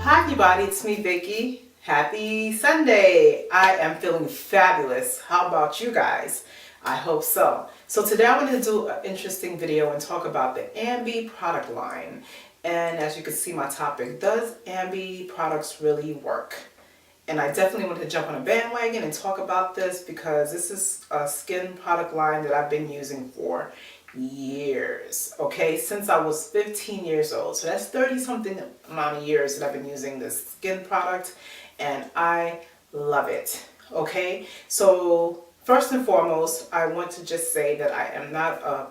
Hi everybody, it's me Vicky. Happy Sunday. I am feeling fabulous. How about you guys? I hope so. So today I wanted to do an interesting video and talk about the Ambi product line. And as you can see, my topic, does Ambi products really work? And I definitely wanted to jump on a bandwagon and talk about this because this is a skin product line that I've been using for years, okay, since I was 15 years old. So that's 30 something amount of years that I've been using this skin product, and I love it. Okay, so first and foremost, I want to just say that I am not a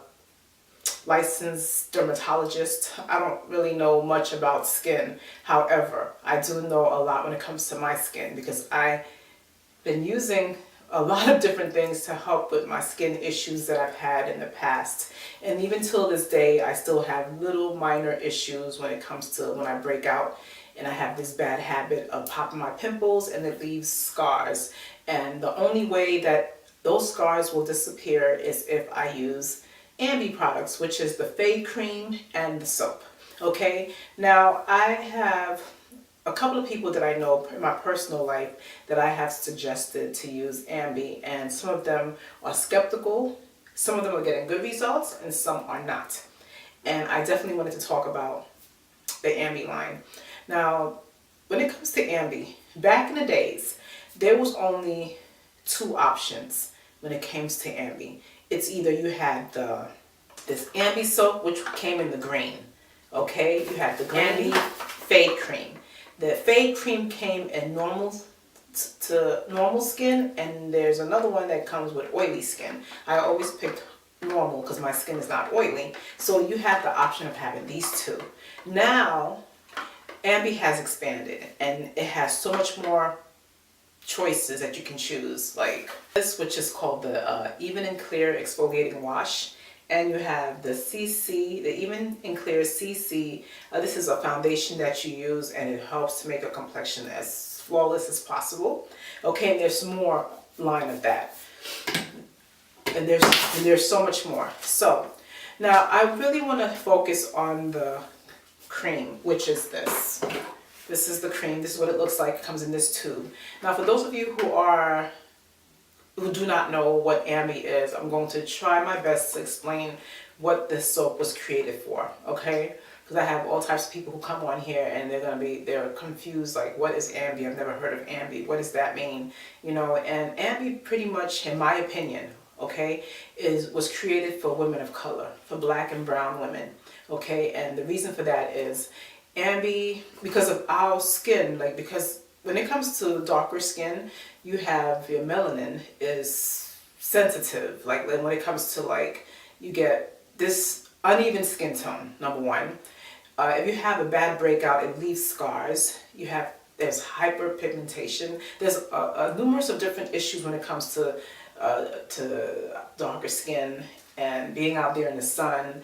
licensed dermatologist. I don't really know much about skin. However, I do know a lot when it comes to my skin because I've been using a lot of different things to help with my skin issues that I've had in the past. And even till this day, I still have little minor issues when it comes to when I break out and I have this bad habit of popping my pimples and it leaves scars. And the only way that those scars will disappear is if I use Ambi products, which is the Fade Cream and the soap. Okay, now I have a couple of people that I know in my personal life that I have suggested to use Ambi, and some of them are skeptical, some of them are getting good results, and some are not. And I definitely wanted to talk about the Ambi line. Now, when it comes to Ambi, back in the days, there was only two options when it came to Ambi. It's either you had this Ambi soap, which came in the green, okay? You had the Ambi Fade Cream. The Fade Cream came in normal to normal skin, and there's another one that comes with oily skin. I always picked normal because my skin is not oily. So you have the option of having these two. Now, Ambi has expanded, and it has so much more choices that you can choose. Like this, which is called the Even and Clear Exfoliating Wash. And you have the CC, the Even and Clear CC. This is a foundation that you use, and it helps to make a complexion as flawless as possible. Okay, and there's more line of that, and there's so much more. So now I really want to focus on the cream, which is this. This is the cream. This is what it looks like. It comes in this tube. Now, for those of you who do not know what Ambi is, I'm going to try my best to explain what this soap was created for, okay? Because I have all types of people who come on here and they're confused, like, what is Ambi? I've never heard of Ambi. What does that mean? You know, and Ambi pretty much, in my opinion, okay, was created for women of color, for black and brown women, okay? And the reason for that is Ambi, because of our skin, like, because when it comes to darker skin, you have your melanin is sensitive. Like when it comes to, like, you get this uneven skin tone, number one. If you have a bad breakout, it leaves scars. There's hyperpigmentation. There's numerous of different issues when it comes to darker skin and being out there in the sun,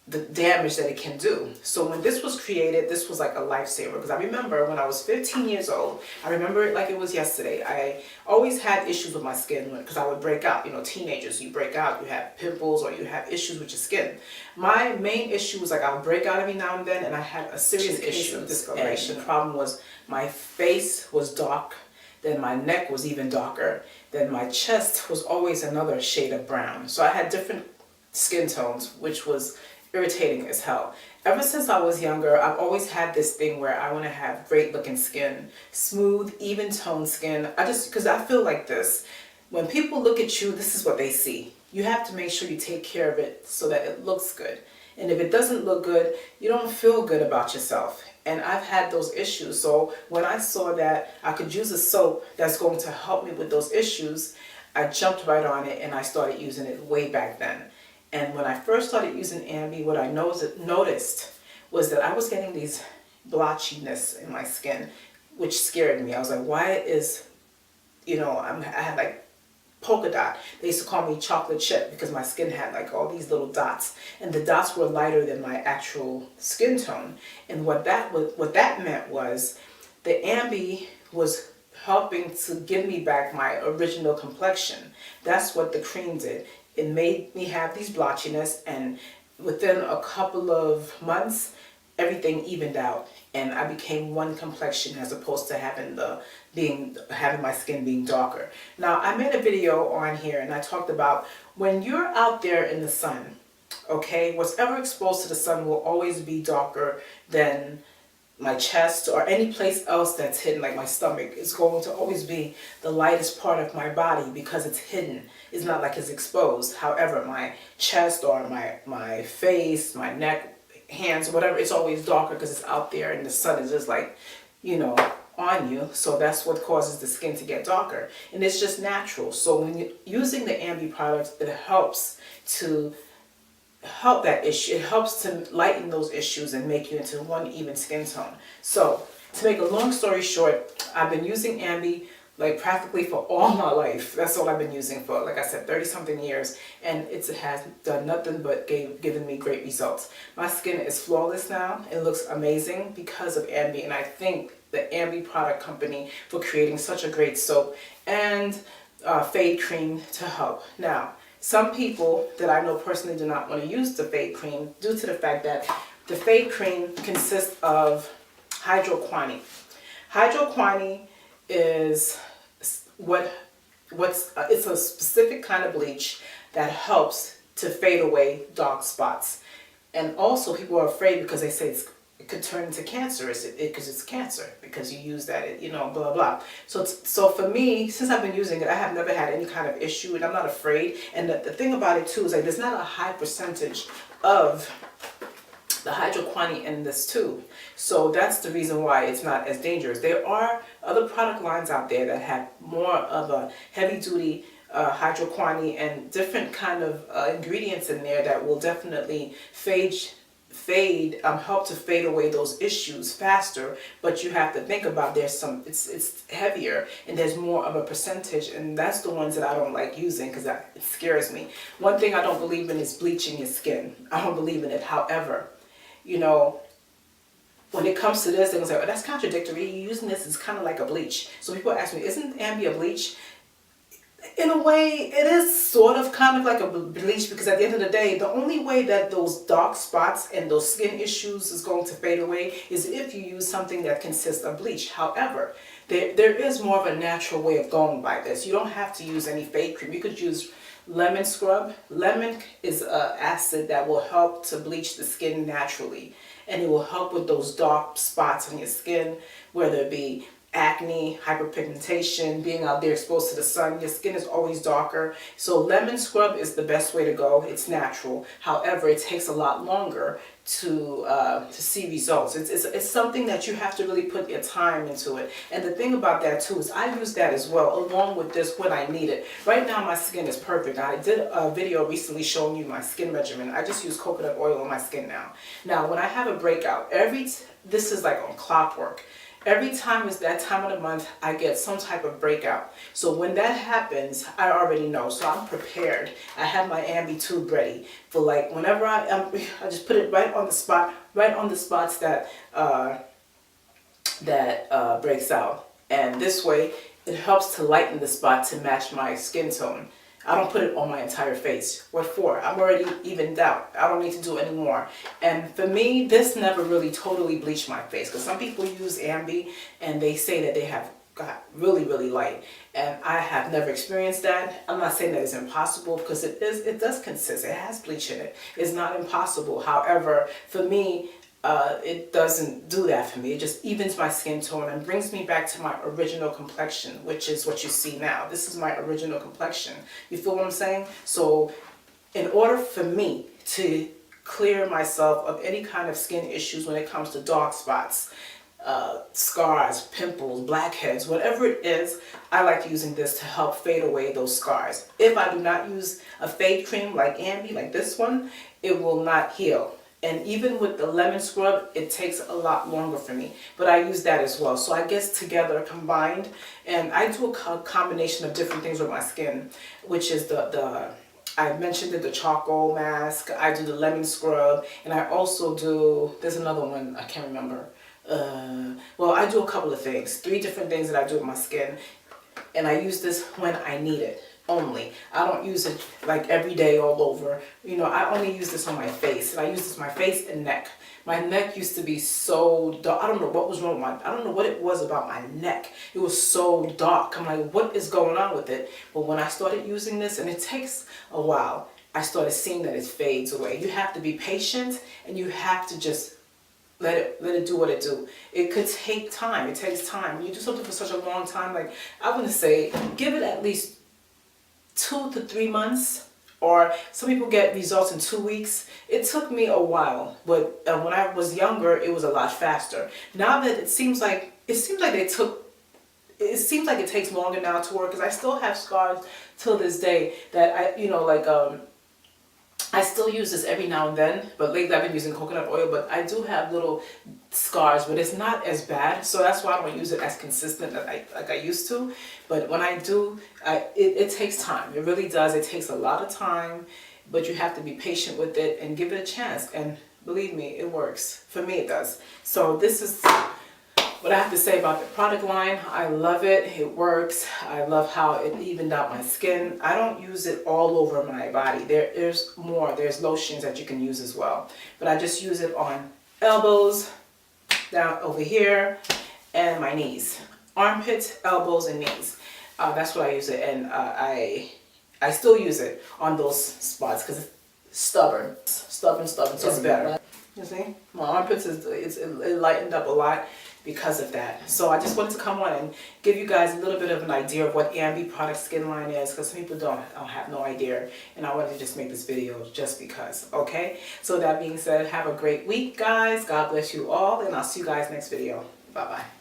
the damage that it can do. So when this was created, this was like a lifesaver, because I remember when I was 15 years old, I remember it like it was yesterday. I always had issues with my skin because I would break out. You know, teenagers, you break out, you have pimples or you have issues with your skin. My main issue was like I would break out every now and then, and I had a serious issue of discoloration. The problem was my face was dark, then my neck was even darker, then my chest was always another shade of brown. So I had different skin tones, which was irritating as hell. Ever since I was younger, I've always had this thing where I want to have great looking skin, smooth, even toned skin. Because I feel like this, when people look at you, this is what they see. You have to make sure you take care of it so that it looks good. And if it doesn't look good, you don't feel good about yourself. And I've had those issues. So when I saw that I could use a soap that's going to help me with those issues, I jumped right on it and I started using it way back then. And when I first started using Ambi, what I noticed was that I was getting these blotchiness in my skin, which scared me. I was like, why is, you know, I had like polka dot. They used to call me chocolate chip because my skin had like all these little dots, and the dots were lighter than my actual skin tone. And what that meant was the Ambi was helping to give me back my original complexion. That's what the cream did. It made me have these blotchiness, and within a couple of months, everything evened out, and I became one complexion as opposed to having my skin being darker. Now, I made a video on here and I talked about when you're out there in the sun, okay, what's ever exposed to the sun will always be darker than my chest or any place else that's hidden, like my stomach. Is going to always be the lightest part of my body because it's hidden. It's not like it's exposed. However, my chest or my face, my neck, hands, whatever, it's always darker because it's out there and the sun is just like, you know, on you. So that's what causes the skin to get darker. And it's just natural. So when you're using the Ambi products, it helps to help that issue. It helps to lighten those issues and make you into one even skin tone. So to make a long story short, I've been using Ambi like practically for all my life. That's all I've been using for, like I said, 30 something years, and it has done nothing but given me great results. My skin is flawless now. It looks amazing because of Ambi, and I thank the Ambi product company for creating such a great soap and fade cream to help. Now, some people that I know personally do not want to use the fade cream due to the fact that the fade cream consists of hydroquinone. Hydroquinone is it's a specific kind of bleach that helps to fade away dark spots. And also people are afraid because they say it could turn into cancerous because it's cancer because you use that, you know, blah blah. So for me, since I've been using it, I have never had any kind of issue, and I'm not afraid. And the thing about it too is like there's not a high percentage of the hydroquinone in this tube. So that's the reason why it's not as dangerous. There are other product lines out there that have more of a heavy duty hydroquinone and different kind of ingredients in there that will definitely help to fade away those issues faster. But you have to think about it's heavier and there's more of a percentage, and that's the ones that I don't like using because it scares me. One thing I don't believe in is bleaching your skin. I don't believe in it. However, you know, when it comes to this, they're gonna say, oh, that's contradictory. You're using this is kind of like a bleach. So people ask me, isn't Ambi a bleach? In a way, it is sort of kind of like a bleach because at the end of the day, the only way that those dark spots and those skin issues is going to fade away is if you use something that consists of bleach. However, there is more of a natural way of going by this. You don't have to use any fade cream. You could use lemon scrub. Lemon is an acid that will help to bleach the skin naturally, and it will help with those dark spots on your skin, whether it be acne, hyperpigmentation, being out there exposed to the sun. Your skin is always darker. So lemon scrub is the best way to go. It's natural. However, it takes a lot longer to see results. It's something that you have to really put your time into it. And the thing about that too is I use that as well along with this when I need it. Right now my skin is perfect. I did a video recently showing you my skin regimen. I just use coconut oil on my skin now. Now when I have a breakout, this is like on clockwork. Every time it's that time of the month, I get some type of breakout. So when that happens, I already know. So I'm prepared. I have my Ambi tube ready for like whenever I just put it right on the spot, right on the spots that breaks out. And this way, it helps to lighten the spot to match my skin tone. I don't put it on my entire face. What for? I'm already evened out. I don't need to do any more. And for me, this never really totally bleached my face. Because some people use Ambi and they say that they have got really, really light. And I have never experienced that. I'm not saying that it's impossible because it does consist. It has bleach in it. It's not impossible. However, for me, it doesn't do that for me. It just evens my skin tone and brings me back to my original complexion, which is what you see now. This is my original complexion. You feel what I'm saying? So in order for me to clear myself of any kind of skin issues when it comes to dark spots, scars, pimples, blackheads, whatever it is, I like using this to help fade away those scars. If I do not use a fade cream like Ambi, like this one, it will not heal. And even with the lemon scrub, it takes a lot longer for me. But I use that as well. So I guess together, combined, and I do a combination of different things with my skin, which is I mentioned it, the charcoal mask, I do the lemon scrub, and I also do, there's another one, I can't remember. Well, I do a couple of things, 3 different things that I do with my skin, and I use this when I need it. only. I don't use it like every day all over. You know, I only use this on my face. And I use this on my face and neck. My neck used to be so dark. I don't know what was wrong with I don't know what it was about my neck. It was so dark. I'm like, what is going on with it? But when I started using this, and it takes a while, I started seeing that it fades away. You have to be patient, and you have to just let it do what it do. It could take time. It takes time. When you do something for such a long time, like I want to say, give it at least 2 to 3 months, or some people get results in 2 weeks. It took me a while, but when I was younger, it was a lot faster. Now that it seems like it takes longer now to work, because I still have scars till this day that I still use this every now and then, but lately I've been using coconut oil, but I do have little scars, but it's not as bad, so that's why I don't use it as consistent like I used to. But when I do, it takes time. It really does. It takes a lot of time, but you have to be patient with it and give it a chance, and believe me, it works. For me, it does. So this is what I have to say about the product line. I love it. It works. I love how it evened out my skin. I don't use it all over my body. There's more. There's lotions that you can use as well. But I just use it on elbows, down over here, and my knees. Armpits, elbows, and knees. That's what I use it. And I still use it on those spots because it's stubborn. So it's better. You see? My armpits, it lightened up a lot because of that. So I just wanted to come on and give you guys a little bit of an idea of what Ambi product skin line is, because some people don't have no idea, and I wanted to just make this video just because. Okay, so that being said, have a great week, guys. God bless you all, and I'll see you guys next video. Bye bye.